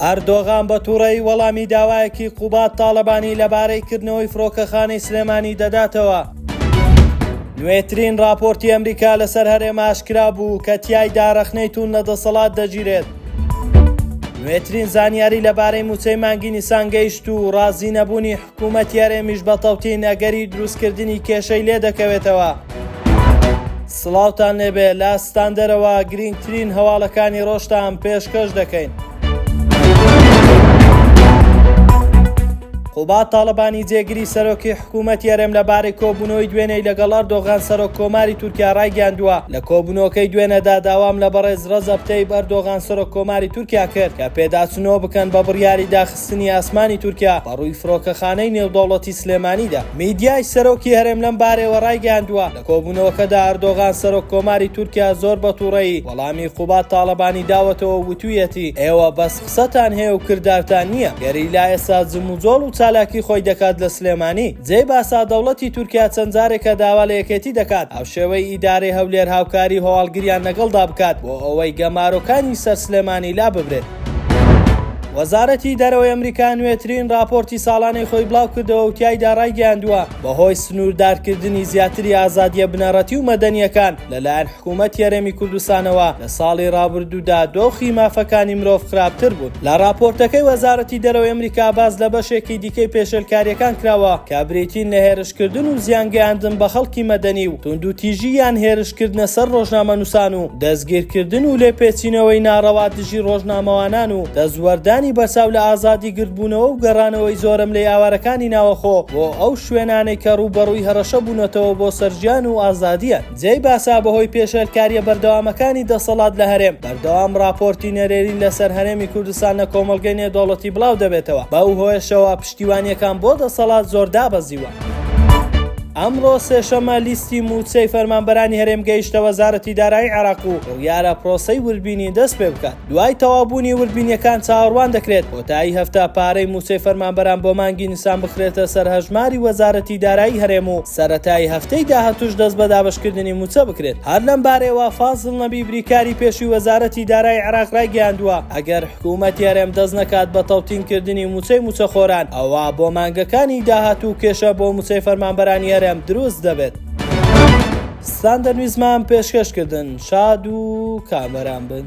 ئەردۆغان بە تووڕەیی وەڵامی داوایەکی قوبات تاڵەبانی لەبارەی کردنەوەی فڕۆکەخانەی سلێمانی دەداتەوە. نوێترین راپۆرتی ئەمریکا لەسەر هەرێمە ئاشکرا بوو کە تیایدا رەخنەی توون لەدەسەڵات دەگیرێت. نوێترین زانیاری لەبارەی موچەی مانگی نیسان گەیشت و ڕازی نەبوونی حکوومەتی هەرێمیش بە تەوتین ئەگەری دروستکردنی کێشەی لێ دەکەوێتەوە. سڵاوتان لێبێ لە ستاندەرەوە گرنگترین هەواڵەکانی ڕۆژتان پێشکەش دەکەین. قوبات تاڵەبانی جێگیری سەرۆکی حکوومەتی هەرێم لەبارەی کۆبوونەوەی دوێنەی لەگەڵ ئەردۆغان سەرۆک کۆماری تورکیا ڕایگەاندووە. لە کۆبوونەوەکەی دوێنەدا داوام لە بەڕێز ڕەزەب تەیب ئەردۆغان سەرۆک کۆماری تورکیا کرد کە پێداچوونەوە بکەن بە بڕیاری داخستنی ئاسمانی تورکیا بەڕووی فڕۆکەخانەی نێودەوڵەتی سلێمانیدا. میدیای سەرۆکی هەرێم لەم بارەوە ڕایگەاندووە لە کۆبوونەوەکەدا ئەردۆغان سەرۆک کۆماری تورکیا زۆر بە تووڕەیی وەڵامی قوبات تاڵەبانی داوەتەوە وتوویەتی ئێوە بەس قسەتان هەیە و کردارتان نییە. گەری لا ئێستا جموجۆڵ و چالاکی خۆی دەکات لە سلێمانی. جێی باسا دەوڵەتی تورکیا چەند جارێکە داوا لە یەکێتی دەکات ئەو شێوەی ئیدارەی هەولێر هاوکاری هەواڵگریان لەگەڵدا بکات بۆ ئەوەی گەمارۆکانی سەر سلێمانی لا ببرێت. وەزارەتی دەرەوەی ئەمریکا نوێترین راپۆرتی ساڵانەی خۆی بڵاو کردەوە و تیایدا ڕایگەاندووە بەهۆی سنووردارکردنی زیاتری ئازادیە بنەڕەتی و مەدەنیەکان لەلایەن حکوومەتی هەرێمی کوردستانەوە لە ساڵی ڕابردوودا دۆخی مافەکانی مرۆڤ خراپتر بوون. لە راپۆرتەکەی وەزارەتی دەرەوەی ئەمریکا باز لە بەشێکی دیکەی پێشێلکاریەکان کراوە کە بریتین لە هێرشکردن و زیانگەیاندن بە خەڵکی مەدەنی و توندوتیژی یان هێرشکردنە سەر ڕۆژنامەنووسان و دەستگیرکردن و لێپێچینەوەی ناڕەوا دژی ڕۆژنامەوانان و دەزوەردانی بەساو لە ئازادی گرتبوونەوە و گەڕانەوەی زۆرم لە یاوارەکانی ناوەخۆ بۆ ئەو شوێنانەی کە ڕووبەڕووی هەرەشە بوونەتەوە بۆ سەرجیان و ئازادیە. جێی باسا بەهۆی پێشێلکاریە بەردەوامەکانی دەسەڵات لە هەرێم بەردەوام راپۆرتی نەرێری لەسەر هەرێمی کوردستان لە کۆمەڵگەی نێودەوڵەتی بڵاو دەبێتەوە. بەو هۆیشەوە پشتیوانیەکان بۆ دەسەڵات زۆر دابەزیوە. ئەمڕۆ سێشەمە لیستی موچەی فەرمانبەرانی هەرێم گەیشتە وەزارەتی دارایی عێراق و ڕوویارە پرۆسەی وربینی دەست پێ بکات. دوای تەوابوونی وربینیەکان چاوەڕوان دەکرێت کۆتایی هەفتە پارەی موچەی فەرمانبەران بۆ مانگی نیسان بخرێتە سەر هەژماری وەزارەتی دارایی هەرێم و سەرەتای هەفتەی داهاتووش دەست بە دابەشکردنی موچە بکرێت. هەر لەم بارەیەوە فازڵ نەبی بریکاری پێشووی وەزارەتی دارایی عێراق ڕایگەاندووە ئەگەر حکوومەتی هەرێم دەست نەکات بە تەوتینکردنی موچەی موچەخۆران ئەوە بۆ مانگەکانی داهاتوو کێشە بۆ موچەی فەرمانبەرانی هەرێم دروست دەبێت. ستاندەر ویزمان پێشکەشکردن شاد و کامەران بن.